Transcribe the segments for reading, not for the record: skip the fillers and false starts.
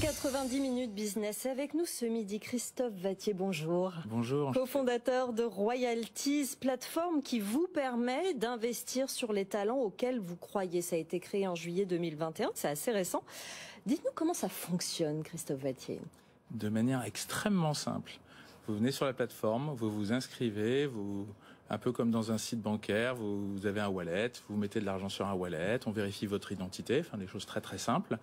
90 minutes business. Et avec nous ce midi, Christophe Vattier, bonjour. Bonjour. Co-fondateur de Royalties, plateforme qui vous permet d'investir sur les talents auxquels vous croyez. Ça a été créé en juillet 2021, c'est assez récent. Dites-nous comment ça fonctionne, Christophe Vattier. De manière extrêmement simple. Vous venez sur la plateforme, vous vous inscrivez, un peu comme dans un site bancaire, vous avez un wallet, vous mettez de l'argent sur un wallet, on vérifie votre identité, enfin des choses très très simples.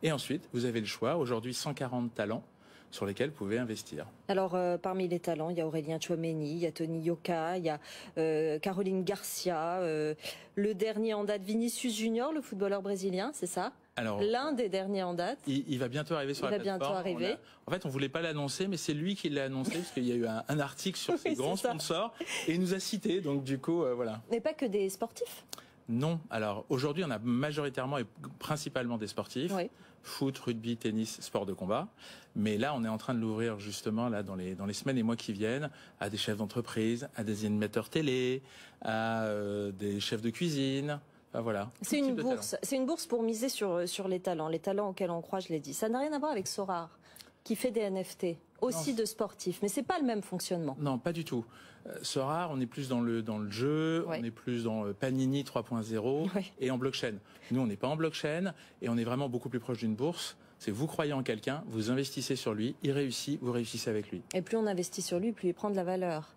Et ensuite, vous avez le choix, aujourd'hui 140 talents sur lesquels vous pouvez investir. Alors, parmi les talents, il y a Aurélien Tchouameni, il y a Tony Yoka, il y a Caroline Garcia, le dernier en date, Vinicius Junior, le footballeur brésilien, c'est ça? Alors, l'un des derniers en date. Il va bientôt arriver sur la plateforme. Il va bientôt arriver. En fait, on voulait pas l'annoncer, mais c'est lui qui l'a annoncé parce qu'il y a eu un article sur ses grands sponsors et il nous a cités. Donc du coup, voilà. Mais pas que des sportifs. Non. Alors aujourd'hui, on a majoritairement et principalement des sportifs. Oui. Foot, rugby, tennis, sport de combat. Mais là, on est en train de l'ouvrir justement là dans les semaines et mois qui viennent à des chefs d'entreprise, à des animateurs télé, à des chefs de cuisine. Ah, voilà. C'est une bourse pour miser sur les talents auxquels on croit, je l'ai dit. Ça n'a rien à voir avec Sorare, qui fait des NFT, aussi de sportifs, mais c'est pas le même fonctionnement. Non, pas du tout. Sorare, on est plus dans le jeu, on est plus dans Panini 3.0 et en blockchain. Nous, on n'est pas en blockchain et on est vraiment beaucoup plus proche d'une bourse. C'est vous croyez en quelqu'un, vous investissez sur lui, il réussit, vous réussissez avec lui. Et plus on investit sur lui, plus il prend de la valeur.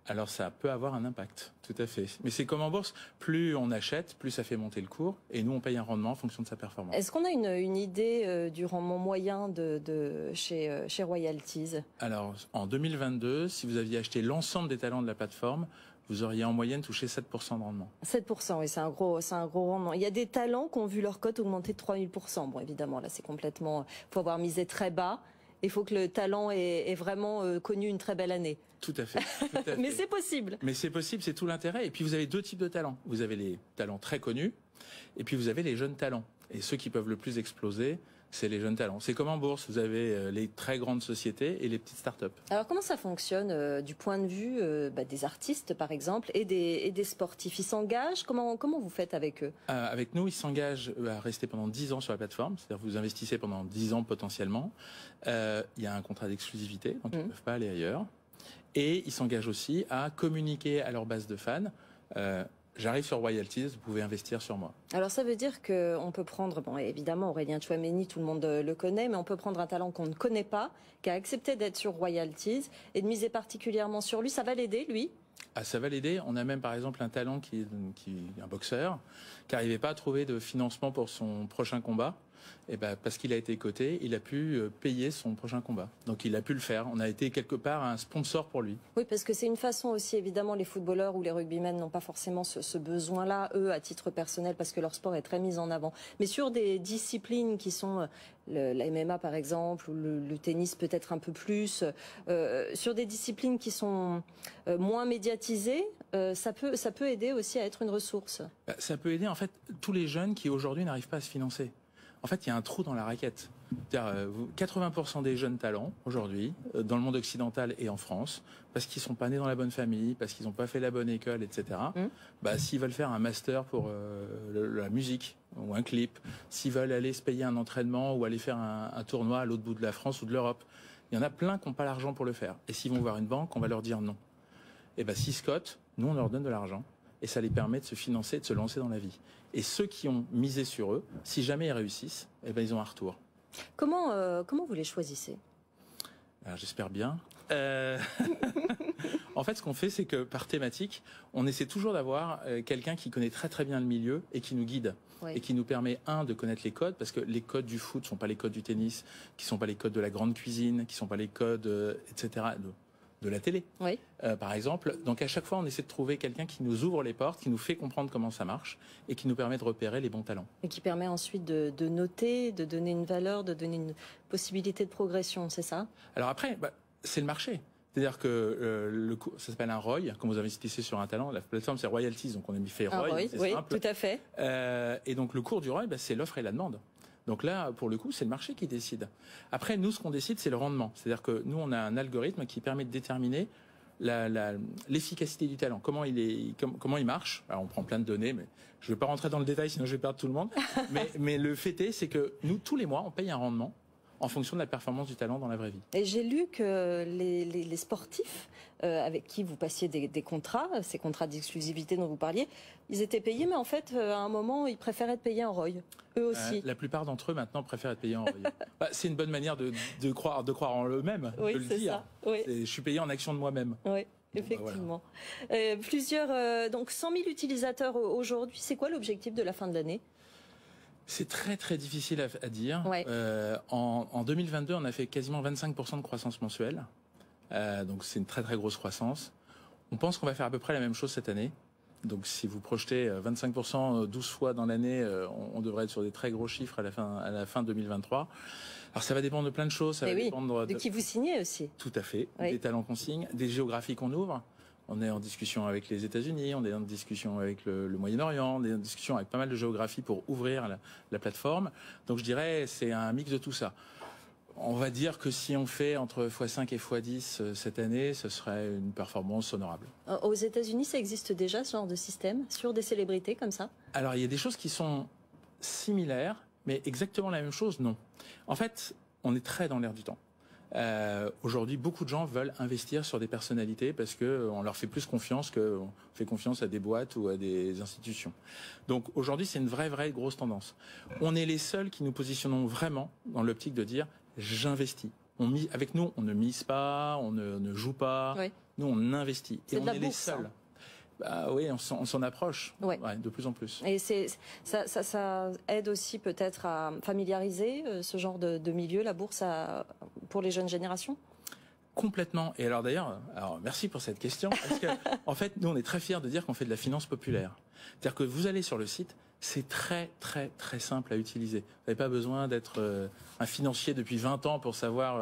Alors ça peut avoir un impact, tout à fait. Mais c'est comme en bourse, plus on achète, plus ça fait monter le cours, et nous on paye un rendement en fonction de sa performance. Est-ce qu'on a une idée du rendement moyen chez Royalties? Alors en 2022, si vous aviez acheté l'ensemble des talents de la plateforme, vous auriez en moyenne touché 7% de rendement. 7%, oui, c'est un gros rendement. Il y a des talents qui ont vu leur cote augmenter de 3000%. Bon, évidemment, là c'est complètement... faut avoir misé très bas. Il faut que le talent ait vraiment connu une très belle année. Tout à fait. Tout à fait. Mais c'est possible. Mais c'est possible, c'est tout l'intérêt. Et puis vous avez deux types de talents. Vous avez les talents très connus, et puis vous avez les jeunes talents. Et ceux qui peuvent le plus exploser, c'est les jeunes talents. C'est comme en bourse, vous avez les très grandes sociétés et les petites startups. Alors comment ça fonctionne du point de vue des artistes par exemple et des sportifs? Ils s'engagent? Comment vous faites avec eux? Avec nous, ils s'engagent à rester pendant 10 ans sur la plateforme. C'est-à-dire que vous investissez pendant 10 ans potentiellement. Il y a un contrat d'exclusivité, donc ils ne peuvent pas aller ailleurs. Et ils s'engagent aussi à communiquer à leur base de fans. J'arrive sur Royalties, vous pouvez investir sur moi. Alors ça veut dire qu'on peut prendre, bon évidemment Aurélien Tchouameni, tout le monde le connaît, mais on peut prendre un talent qu'on ne connaît pas, qui a accepté d'être sur Royalties et de miser particulièrement sur lui. Ça va l'aider, lui? Ah, ça va l'aider. On a même par exemple un talent qui est un boxeur, qui n'arrivait pas à trouver de financement pour son prochain combat. Et parce qu'il a été coté, il a pu payer son prochain combat. Donc il a pu le faire. On a été quelque part un sponsor pour lui. Oui, parce que c'est une façon aussi, évidemment, les footballeurs ou les rugbymen n'ont pas forcément ce besoin-là, eux, à titre personnel, parce que leur sport est très mis en avant. Mais sur des disciplines qui sont la MMA, par exemple, ou le tennis peut-être un peu plus, sur des disciplines qui sont moins médiatisées, ça peut aider aussi à être une ressource. Ça peut aider, en fait, tous les jeunes qui aujourd'hui n'arrivent pas à se financer. En fait, il y a un trou dans la raquette. 80% des jeunes talents, aujourd'hui, dans le monde occidental et en France, parce qu'ils ne sont pas nés dans la bonne famille, parce qu'ils n'ont pas fait la bonne école, etc., s'ils veulent faire un master pour la musique ou un clip, s'ils veulent aller se payer un entraînement ou aller faire un tournoi à l'autre bout de la France ou de l'Europe, il y en a plein qui n'ont pas l'argent pour le faire. Et s'ils vont voir une banque, on va leur dire non. Et s'ils se cotent, nous, on leur donne de l'argent. Et ça les permet de se financer, de se lancer dans la vie. Et ceux qui ont misé sur eux, si jamais ils réussissent, ils ont un retour. Comment vous les choisissez? J'espère bien. En fait, ce qu'on fait, c'est que par thématique, on essaie toujours d'avoir quelqu'un qui connaît très très bien le milieu et qui nous guide. Et qui nous permet, de connaître les codes, parce que les codes du foot ne sont pas les codes du tennis, qui ne sont pas les codes de la grande cuisine, qui ne sont pas les codes, etc., de la télé, par exemple. Donc à chaque fois, on essaie de trouver quelqu'un qui nous ouvre les portes, qui nous fait comprendre comment ça marche et qui nous permet de repérer les bons talents. Et qui permet ensuite de noter, de donner une valeur, de donner une possibilité de progression, c'est ça? Alors après, c'est le marché. C'est-à-dire que ça s'appelle un ROI, quand vous investissez sur un talent. La plateforme, c'est Royalties, donc on a mis fait ROI, c'est simple. Tout à fait. Et donc le cours du ROI, c'est l'offre et la demande. Donc là, pour le coup, c'est le marché qui décide. Après, nous, ce qu'on décide, c'est le rendement. C'est-à-dire que nous, on a un algorithme qui permet de déterminer l'efficacité du talent. Comment il marche. Alors, on prend plein de données, mais je ne vais pas rentrer dans le détail, sinon je vais perdre tout le monde. mais le fait est, c'est que nous, tous les mois, on paye un rendement en fonction de la performance du talent dans la vraie vie. Et j'ai lu que les sportifs avec qui vous passiez des contrats, ces contrats d'exclusivité dont vous parliez, ils étaient payés, mais en fait, à un moment, ils préféraient être payés en ROI, eux aussi. La plupart d'entre eux, maintenant, préfèrent être payés en ROI. Bah, c'est une bonne manière de croire en eux-mêmes, Oui, de le c'est dire. ça. Oui. Je suis payé en action de moi-même. Oui. Effectivement. Voilà. Donc 100 000 utilisateurs aujourd'hui, c'est quoi l'objectif de la fin de l'année? C'est très très difficile à dire. Ouais. En 2022, on a fait quasiment 25% de croissance mensuelle. Donc c'est une très très grosse croissance. On pense qu'on va faire à peu près la même chose cette année. Donc si vous projetez 25% 12 fois dans l'année, on devrait être sur des très gros chiffres à la fin 2023. Alors ça va dépendre de plein de choses. Ça va dépendre de qui vous signez aussi. Tout à fait. Oui. Des talents qu'on signe, des géographies qu'on ouvre. On est en discussion avec les États-Unis, on est en discussion avec le Moyen-Orient, on est en discussion avec pas mal de géographies pour ouvrir la plateforme. Donc je dirais c'est un mix de tout ça. On va dire que si on fait entre x5 et x10 cette année, ce serait une performance honorable. Aux États-Unis, ça existe déjà ce genre de système sur des célébrités comme ça? Alors il y a des choses qui sont similaires, mais exactement la même chose, non. En fait, on est très dans l'air du temps. Aujourd'hui, beaucoup de gens veulent investir sur des personnalités parce que on leur fait plus confiance qu'on fait confiance à des boîtes ou à des institutions. Donc aujourd'hui, c'est une vraie grosse tendance. On est les seuls qui nous positionnons vraiment dans l'optique de dire j'investis. Avec nous, on ne mise pas, on ne joue pas. Oui. Nous, on investit et on est les seuls. Hein. Bah oui, on s'en approche, ouais. Ouais, de plus en plus. Et ça aide aussi peut-être à familiariser ce genre de milieu, la bourse, pour les jeunes générations? Complètement. Et alors d'ailleurs, merci pour cette question, parce que en fait, nous, on est très fiers de dire qu'on fait de la finance populaire. C'est-à-dire que vous allez sur le site, c'est très simple à utiliser. Vous n'avez pas besoin d'être un financier depuis 20 ans pour savoir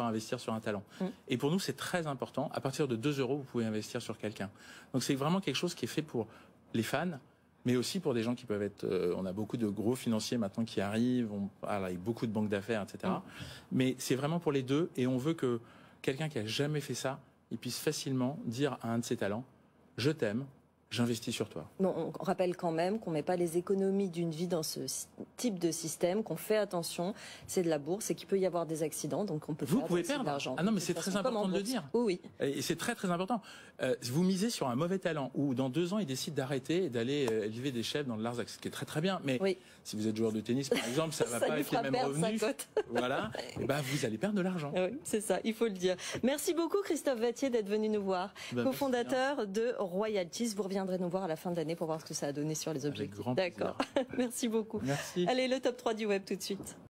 investir sur un talent. Et pour nous, c'est très important. À partir de 2 euros, vous pouvez investir sur quelqu'un. Donc c'est vraiment quelque chose qui est fait pour les fans, mais aussi pour des gens qui peuvent être... on a beaucoup de gros financiers maintenant qui arrivent, on parle avec beaucoup de banques d'affaires, etc. Mais c'est vraiment pour les deux, et on veut que quelqu'un qui a jamais fait ça, il puisse facilement dire à un de ses talents, je t'aime, j'investis sur toi. Bon, on rappelle quand même qu'on ne met pas les économies d'une vie dans ce type de système, qu'on fait attention, c'est de la bourse et qu'il peut y avoir des accidents, donc on peut vous pouvez perdre de l'argent. Ah non, mais c'est très important de le dire. Oui. Et c'est très important. Vous misez sur un mauvais talent, ou dans 2 ans, il décide d'arrêter et d'aller élever des chefs dans le Larzac, ce qui est très bien. Mais si vous êtes joueur de tennis, par exemple, ça ne va pas avec les mêmes revenus. Voilà. Et ben, vous allez perdre de l'argent. Oui, c'est ça, il faut le dire. Merci beaucoup Christophe Vattier d'être venu nous voir, cofondateur de Royalties. Vous reviendrez nous voir à la fin de l'année pour voir ce que ça a donné sur les objectifs. D'accord. Merci beaucoup. Merci. Allez, le top 3 du web tout de suite.